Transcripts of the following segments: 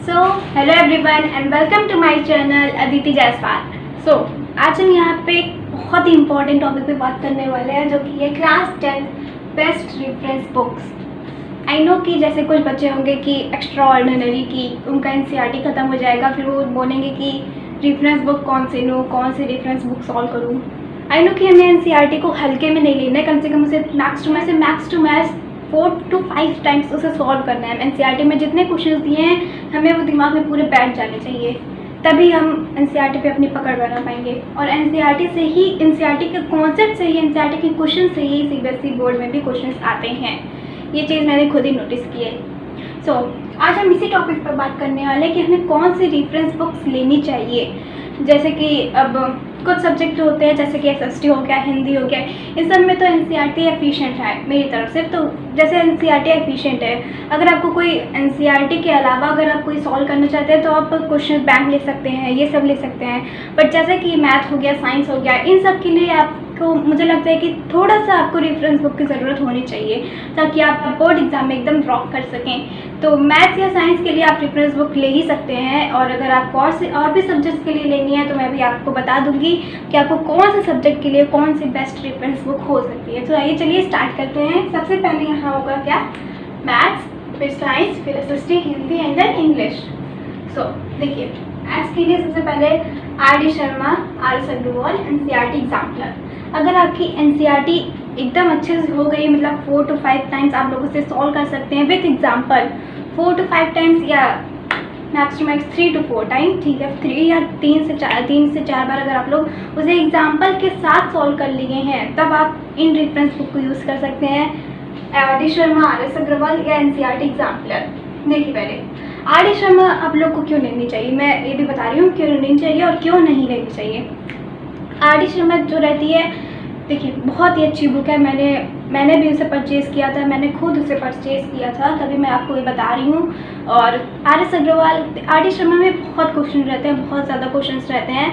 So hello everyone and welcome to my channel Aditi Jaiswal. आज हम यहाँ पे एक बहुत ही इंपॉर्टेंट टॉपिक पे बात करने वाले हैं जो कि है class 10 best reference books. I know कि जैसे कुछ बच्चे होंगे कि एक्स्ट्रा ऑर्डिनरी की उनका एनसीईआरटी ख़त्म हो जाएगा, फिर वो बोलेंगे कि रेफरेंस बुक कौन से लूँ, कौन से रेफरेंस बुक सॉल्व करूँ। आई नो कि हमें एनसीईआरटी को हल्के में नहीं लेना है, कम से कम उसे maths to maths 4 to 5 times उसे सॉल्व करना है। एनसीईआरटी में जितने क्वेश्चंस दिए हैं हमें वो दिमाग में पूरे बैठ जाने चाहिए, तभी हम एनसीईआरटी पे अपनी पकड़ बना पाएंगे। और एनसीईआरटी से ही, एनसीईआरटी के कॉन्सेप्ट से ही, एनसीईआरटी के क्वेश्चन से ही सीबीएसई बोर्ड में भी क्वेश्चंस आते हैं। ये चीज़ मैंने खुद ही नोटिस की है। आज हम इसी टॉपिक पर बात करने वाले हैं कि हमें कौन सी रेफरेंस बुक्स लेनी चाहिए। जैसे कि अब कुछ सब्जेक्ट होते हैं जैसे कि एसएसटी हो गया, हिंदी हो गया, इन सब में तो एनसीईआरटी एफिशिएंट है मेरी तरफ से। तो जैसे एनसीईआरटी एफिशिएंट है, अगर आपको कोई एनसीईआरटी के अलावा अगर आप कोई सॉल्व करना चाहते हैं तो आप क्वेश्चन बैंक ले सकते हैं, ये सब ले सकते हैं। बट जैसे कि मैथ हो गया, साइंस हो गया, इन सब के लिए आपको, मुझे लगता है कि थोड़ा सा आपको रेफरेंस बुक की ज़रूरत होनी चाहिए ताकि आप बोर्ड एग्जाम में एकदम रॉक कर सकें। तो मैथ्स या साइंस के लिए आप रेफरेंस बुक ले ही सकते हैं, और अगर आपको और भी सब्जेक्ट्स के लिए लेनी है तो मैं भी आपको बता दूंगी कि आपको कौन से सब्जेक्ट के लिए कौन सी बेस्ट रेफरेंस बुक हो सकती है। तो आइए चलिए स्टार्ट करते हैं। सबसे पहले यहाँ होगा क्या, मैथ्स, फिर साइंस, फिर SST, Hindi and then English. देखिए मैथ्स के लिए सबसे पहले R D. Sharma, R S. Agarwal, NCERT exemplar. अगर आपकी एनसीईआरटी एकदम अच्छे से हो गई, मतलब 4 to 5 टाइम्स आप लोग उसे सॉल्व कर सकते हैं विथ एग्जाम्पल, 4 to 5 टाइम्स या max to max 3 to 4 time, ठीक है, 3 या 3 से 4 बार अगर आप लोग उसे एग्जाम्पल के साथ सॉल्व कर लिए हैं, तब आप इन रेफरेंस बुक को यूज़ कर सकते हैं, आर.डी. शर्मा, आर.एस. अग्रवाल या एनसीईआरटी एग्जाम्पलर। देखिए पहले आर.डी. शर्मा आप लोग को क्यों लेनी चाहिए, मैं ये भी बता रही हूँ क्यों लेनी चाहिए और क्यों नहीं लेनी चाहिए। आर.डी. शर्मा जो रहती है, देखिए बहुत ही अच्छी बुक है। मैंने भी उसे परचेज़ किया था, मैंने खुद उसे परचेज़ किया था, तभी मैं आपको ये बता रही हूँ। और आर.एस. अग्रवाल, आर.डी. शर्मा में बहुत क्वेश्चन रहते हैं, बहुत ज़्यादा क्वेश्चंस रहते हैं,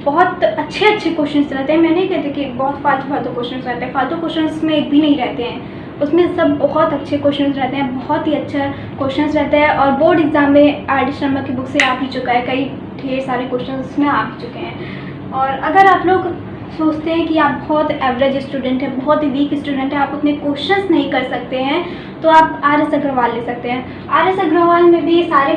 बहुत अच्छे क्वेश्चंस रहते हैं। मैं नहीं कहती कि बहुत फालतू क्वेश्चंस रहते हैं, फालतू क्वेश्चंस में एक भी नहीं रहते हैं, उसमें सब बहुत अच्छे क्वेश्चंस रहते हैं, बहुत ही अच्छा क्वेश्चंस रहते हैं। और बोर्ड एग्जाम में आर.डी. शर्मा की बुक से आ भी चुका है, कई ढेर सारे क्वेश्चन उसमें आ भी चुके हैं। और अगर आप लोग सोचते हैं कि आप बहुत एवरेज स्टूडेंट हैं, बहुत ही वीक स्टूडेंट हैं, आप उतने क्वेश्चंस नहीं कर सकते हैं, तो आप आर.एस. अग्रवाल ले सकते हैं। आर.एस. अग्रवाल में भी सारे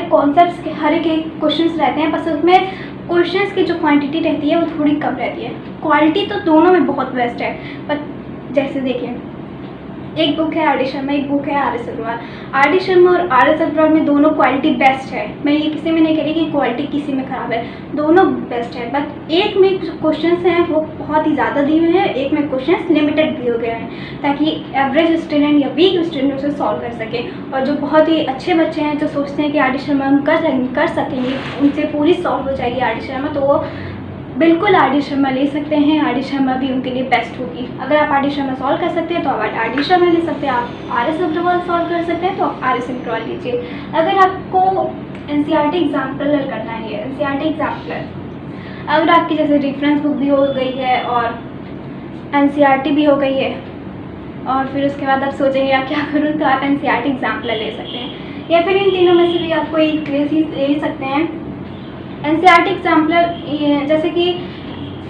कॉन्सेप्ट्स के हर एक क्वेश्चंस रहते हैं, बस उसमें क्वेश्चंस की जो क्वांटिटी रहती है वो थोड़ी कम रहती है। क्वालिटी तो दोनों में बहुत बेस्ट है, पर जैसे देखिए एक बुक है आर.डी. शर्मा, एक बुक है आर.एस. अग्रवाल। आर.डी. शर्मा और आर.एस. अग्रवाल में दोनों क्वालिटी बेस्ट है, मैं ये किसी में नहीं कह रही कि क्वालिटी किसी में ख़राब है, दोनों बेस्ट है। बट एक में क्वेश्चंस हैं वो बहुत ही ज़्यादा दिए हुए हैं, एक में क्वेश्चंस लिमिटेड दिए गए हैं ताकि एवरेज स्टूडेंट या वीक स्टूडेंट उसे सॉल्व कर सके। और जो बहुत ही अच्छे बच्चे हैं जो सोचते हैं कि आर.डी. शर्मा हम कर सकेंगे, उनसे पूरी सॉल्व हो जाएगी आर.डी. शर्मा, तो वो बिल्कुल आर.डी. शर्मा ले सकते हैं। आर.डी. शर्मा भी उनके लिए बेस्ट होगी। अगर आप आर.डी. शर्मा सॉल्व कर सकते हैं तो आप आर.डी. शर्मा ले सकते हैं, आप आर.एस. अग्रवाल सॉल्व कर सकते हैं तो आप आर.एस. अग्रवाल लीजिए। अगर आपको एनसीईआरटी एग्जाम्पलर करना है, एनसीईआरटी एग्जाम्पलर, अगर आपकी जैसे रेफरेंस बुक भी हो गई है और एनसीईआरटी भी हो गई है और फिर उसके बाद आप सोचेंगे आप क्या करूँ, तो आप एनसीईआरटी एग्जाम्पलर ले सकते हैं, या फिर इन तीनों में से भी आप कोई एक ले सकते हैं। एनसीईआरटी एग्जाम्पलर, जैसे कि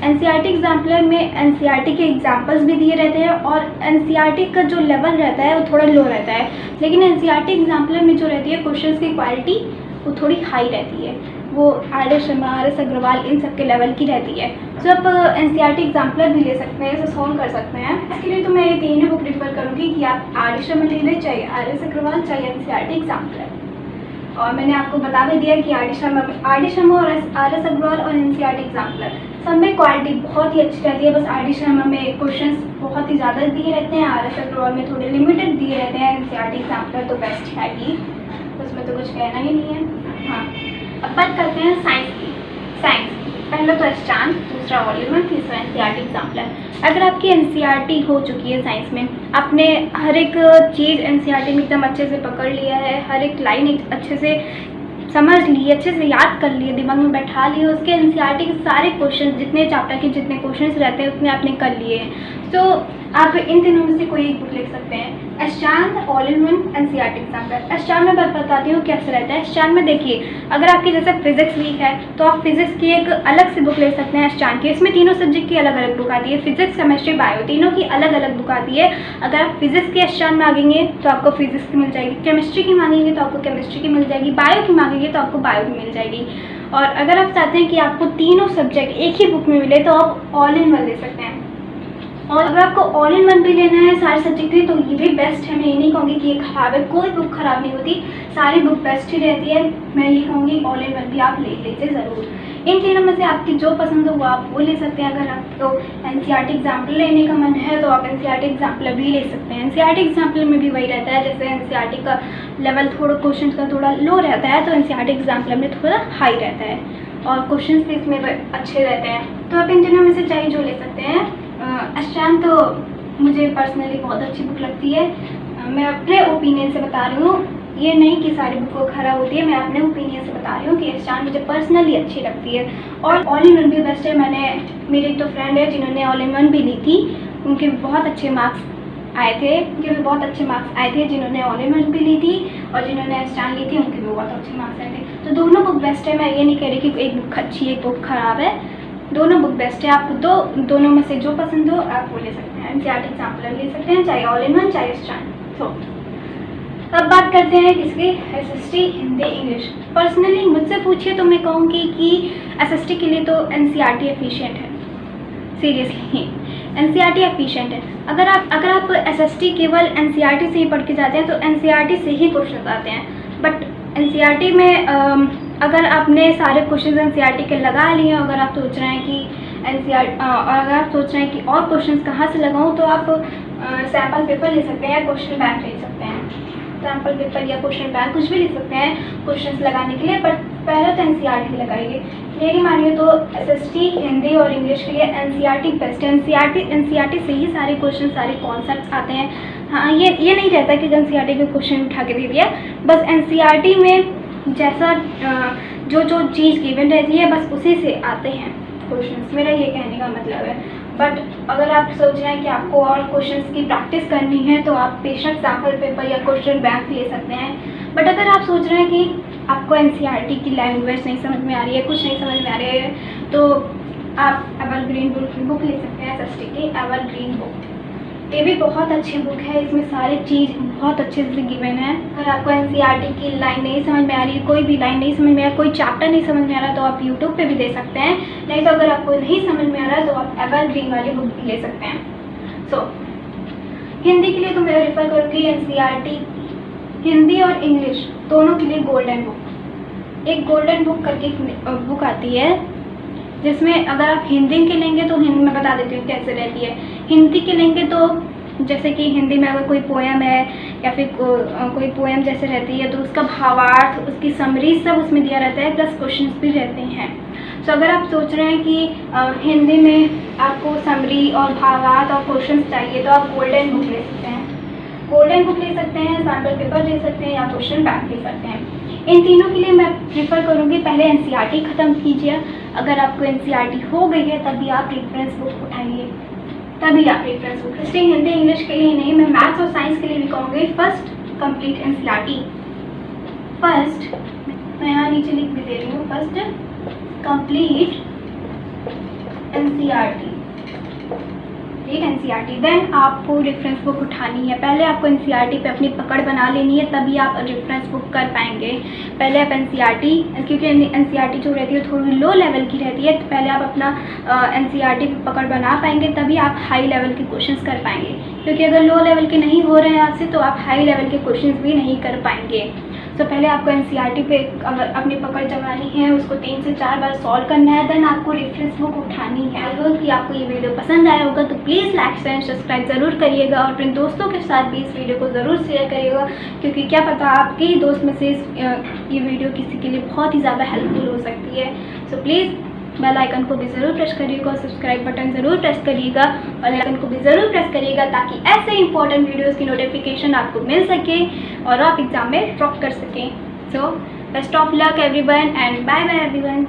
एनसीईआरटी एग्जाम्पलर में एनसीईआरटी के एग्जाम्पल्स भी दिए रहते हैं और एनसीईआरटी का जो लेवल रहता है वो थोड़ा लो रहता है, लेकिन एनसीईआरटी एग्जाम्पलर में जो रहती है क्वेश्चंस की क्वालिटी वो थोड़ी हाई रहती है, वो आर.डी. शर्मा, आर.एस. अग्रवाल इन सब के लेवल की रहती है। तो आप एनसीईआरटी एग्जाम्पलर भी ले सकते हैं, इसे सॉल्व कर सकते हैं। इसके लिए तो मैं ये तीनों बुक प्रीफर करूँगी कि आप आर.डी. शर्मा ले लें, चाहे आर.एस. अग्रवाल, चाहे एनसीईआरटी एग्जाम्पलर। और मैंने आपको बता भी दिया कि आर.डी. शर्मा और आर.एस. अग्रवाल और एनसीईआरटी एग्जाम्पलर सब में क्वालिटी बहुत ही अच्छी रहती है। बस आर.डी. शर्मा में क्वेश्चंस बहुत ही ज़्यादा दिए रहते हैं, आर.एस. अग्रवाल में थोड़े लिमिटेड दिए रहते हैं, एनसीईआरटी एग्जाम्पलर तो बेस्ट है ही, उसमें तो कुछ कहना ही नहीं है। हाँ, अब बात करते हैं साइंस की। साइंस पहला तो एस्टान, दूसरा वॉल्यूम, तीसरा एनसीईआरटी एग्जाम्पलर। अगर आपकी एनसीईआरटी हो चुकी है साइंस में, आपने हर एक चीज़ एनसीईआरटी में एकदम अच्छे से पकड़ लिया है, हर एक लाइन अच्छे से समझ ली, अच्छे से याद कर लिए, दिमाग में बैठा लिए, उसके एनसीईआरटी के सारे क्वेश्चन, जितने चैप्टर के जितने क्वेश्चंस रहते हैं उतने आपने कर लिए हैं, तो आप इन तीनों में से कोई एक बुक लिख सकते हैं। अष्टांग all in one NCERT example. अष्टांग में बताती हूँ कैसे रहता है। अष्टांग में देखिए, अगर आपकी जैसे फिजिक्स वीक है तो आप फिजिक्स की एक अलग से बुक ले सकते हैं अष्टांग की। इसमें तीनों सब्जेक्ट की अलग अलग बुक आती है, फिजिक्स केमिस्ट्री बायो, तीनों की अलग अलग बुक आती है। अगर आप फिजिक्स की अष्टांग मांगेंगे तो आपको फिजिक्स की मिल जाएगी, केमिस्ट्री की मांगेंगे तो आपको केमिस्ट्री की मिल जाएगी, बायो की मांगेंगे तो आपको बायो की मिल जाएगी। और अगर आप चाहते हैं कि आपको तीनों सब्जेक्ट एक ही बुक में मिले तो आप ऑल इन वन ले सकते हैं। और अगर आपको ऑल इन वन भी लेना है सारे सब्जेक्ट में तो ये भी बेस्ट है। मैं ये नहीं कहूँगी कि ये खराब है, कोई बुक खराब नहीं होती, सारी बुक बेस्ट ही रहती है। मैं ये कहूँगी ऑल इन वन भी आप ले लीजिए ज़रूर। इन तीनों में से आपकी जो पसंद हो वो आप वो ले सकते हैं। अगर आपको एनसीईआरटी एग्जाम्पल लेने का मन है तो आप एनसीईआरटी एग्जाम्पल भी ले सकते हैं। एनसीईआरटी एग्जाम्पल में भी वही रहता है, जैसे एनसीईआरटी का लेवल थोड़ा क्वेश्चन का थोड़ा लो रहता है तो एनसीईआरटी एग्जाम्पल में थोड़ा हाई रहता है और क्वेश्चन भी इसमें अच्छे रहते हैं। तो आप इन तीनों में से चाहिए जो ले सकते हैं। अष्टांग तो मुझे पर्सनली बहुत अच्छी बुक लगती है। मैं अपने ओपिनियन से बता रही हूँ, ये नहीं कि सारी बुक खराब होती है, मैं अपने ओपिनियन से बता रही हूँ कि अष्टांग मुझे पर्सनली अच्छी लगती है। और ऑल इन वन भी बेस्ट है। मेरी तो फ्रेंड है जिन्होंने ऑल इन वन भी ली थी, उनके बहुत अच्छे मार्क्स आए थे, जिन्होंने ऑल इन वन भी ली थी और जिन्होंने अष्टांग ली थी उनके भी बहुत अच्छे मार्क्स आए थे। तो दोनों बुक बेस्ट है। मैं ये नहीं कह रही कि एक बुक अच्छी एक बुक खराब है, दोनों बुक बेस्ट है। आपको दोनों में से जो पसंद हो आप वो ले सकते हैं। एनसीईआरटी एग्जाम्पल ले सकते हैं, चाहे ऑल इन वन चाहे अष्टांग। तो अब बात करते हैं किसकी, एसएसटी हिंदी इंग्लिश। पर्सनली मुझसे पूछिए तो मैं कहूँगी कि एसएसटी के लिए तो एनसीईआरटी एफिशिएंट है, सीरियसली एनसीईआरटी एफिशिएंट है। अगर आप एसएसटी केवल एनसीईआरटी से ही पढ़ के जाते हैं तो एनसीईआरटी से ही क्वेश्चन आते हैं। बट एनसीईआरटी में अगर आपने सारे क्वेश्चन एनसीईआरटी के लगा लिए, अगर आप सोच रहे हैं कि अगर आप सोच रहे हैं कि और क्वेश्चन कहाँ से लगाऊं, तो आप सैम्पल पेपर ले सकते हैं या क्वेश्चन बैंक ले सकते हैं। सैम्पल पेपर या क्वेश्चन बैंक कुछ भी ले सकते हैं क्वेश्चन लगाने के लिए, बट पहले तो एनसीईआरटी लगाइए। मेरी मानिए तो एसएसटी हिंदी और इंग्लिश के लिए एनसीईआरटी बेस्ट है। एनसीईआरटी से ही सारे क्वेश्चन सारे कॉन्सेप्ट्स आते हैं। हाँ, ये नहीं रहता कि एनसीईआरटी के क्वेश्चन उठा के दे दिया, बस एनसीईआरटी में जैसा जो चीज़ गिवन रहती है बस उसी से आते हैं क्वेश्चंस, मेरा ये कहने का मतलब है। बट अगर आप सोच रहे हैं कि आपको और क्वेश्चंस की प्रैक्टिस करनी है तो आप बेशक सैम्पल पेपर या क्वेश्चन बैंक ले सकते हैं। बट अगर आप सोच रहे हैं कि आपको एनसीईआरटी की लैंग्वेज नहीं समझ में आ रही है, कुछ नहीं समझ में आ रही है, तो आप एवरग्रीन बुक ले सकते हैं। एसएसटी की एवरग्रीन बुक, ये भी बहुत अच्छी बुक है, इसमें सारी चीज़ बहुत अच्छे से गिवन है। अगर आपको एनसीईआरटी की लाइन नहीं समझ में आ रही, कोई भी लाइन नहीं समझ में आ रहा, कोई चैप्टर नहीं समझ में आ रहा तो आप यूट्यूब पे भी दे सकते हैं। नहीं तो अगर आपको नहीं समझ में आ रहा तो आप एवरग्रीन वाली बुक भी ले सकते हैं। सो हिंदी के लिए तो मैं रेफर करूँगी एनसीईआरटी हिंदी और इंग्लिश दोनों के लिए गोल्डन बुक। एक गोल्डन बुक करके बुक आती है जिसमें अगर आप हिंदी के लेंगे तो हिंदी में बता देती हूँ कैसे रहती है। हिंदी के लेंगे तो जैसे कि हिंदी में अगर कोई पोएम है या फिर कोई पोएम जैसे रहती है तो उसका भावार्थ, उसकी समरी सब उसमें दिया रहता है, प्लस क्वेश्चंस भी रहते हैं। तो अगर आप सोच रहे हैं कि हिंदी में आपको समरी और भावार्थ और क्वेश्चंस चाहिए तो आप गोल्डन बुक ले सकते हैं। गोल्डन बुक ले सकते हैं, सैम्पल पेपर ले सकते हैं या क्वेश्चन बैंक ले सकते हैं। इन तीनों के लिए मैं प्रीफर करूँगी पहले एनसीईआरटी ख़त्म कीजिए। अगर आपको एनसीईआरटी हो गई है तभी आप रेफरेंस बुक उठाइए, तभी आप reference book. History Hindi English के लिए नहीं, मैं मैथ्स और साइंस के लिए भी कहूँगी फर्स्ट कंप्लीट एनसीईआरटी। फर्स्ट मैं यहाँ नीचे लिख भी दे रही हूँ, फर्स्ट कंप्लीट एनसीईआरटी, एक एनसीईआरटी। देन आपको रेफरेंस बुक उठानी है। पहले आपको एनसीईआरटी पे अपनी पकड़ बना लेनी है तभी आप रेफरेंस बुक कर पाएंगे। पहले आप एनसीईआरटी, क्योंकि एनसीईआरटी जो रहती है थोड़ी लो लेवल की रहती है, तो पहले आप अपना एनसीईआरटी पे पकड़ बना पाएंगे तभी आप हाई लेवल के क्वेश्चंस कर पाएंगे। क्योंकि अगर लो लेवल के नहीं हो रहे हैं आपसे तो आप हाई लेवल के क्वेश्चंस भी नहीं कर पाएंगे। तो पहले आपको एनसीईआरटी पे अगर अपनी पकड़ जमानी है, उसको 3 से 4 बार सॉल्व करना है, देन आपको रेफरेंस बुक उठानी है। अगर कि आपको ये वीडियो पसंद आया होगा तो प्लीज़ लाइक शेयर सब्सक्राइब ज़रूर करिएगा और अपने दोस्तों के साथ भी इस वीडियो को ज़रूर शेयर करिएगा, क्योंकि क्या पता आपके ही दोस्त में से ये वीडियो किसी के लिए बहुत ही ज़्यादा हेल्पफुल हो सकती है। सो प्लीज़ बेल आइकन को भी ज़रूर प्रेस करिएगा और सब्सक्राइब बटन ज़रूर प्रेस करिएगा और लाइकन को भी ज़रूर प्रेस करिएगा ताकि ऐसे इंपॉर्टेंट वीडियोस की नोटिफिकेशन आपको मिल सके और आप एग्जाम में टॉप कर सकें। So best of luck everyone and bye bye everyone.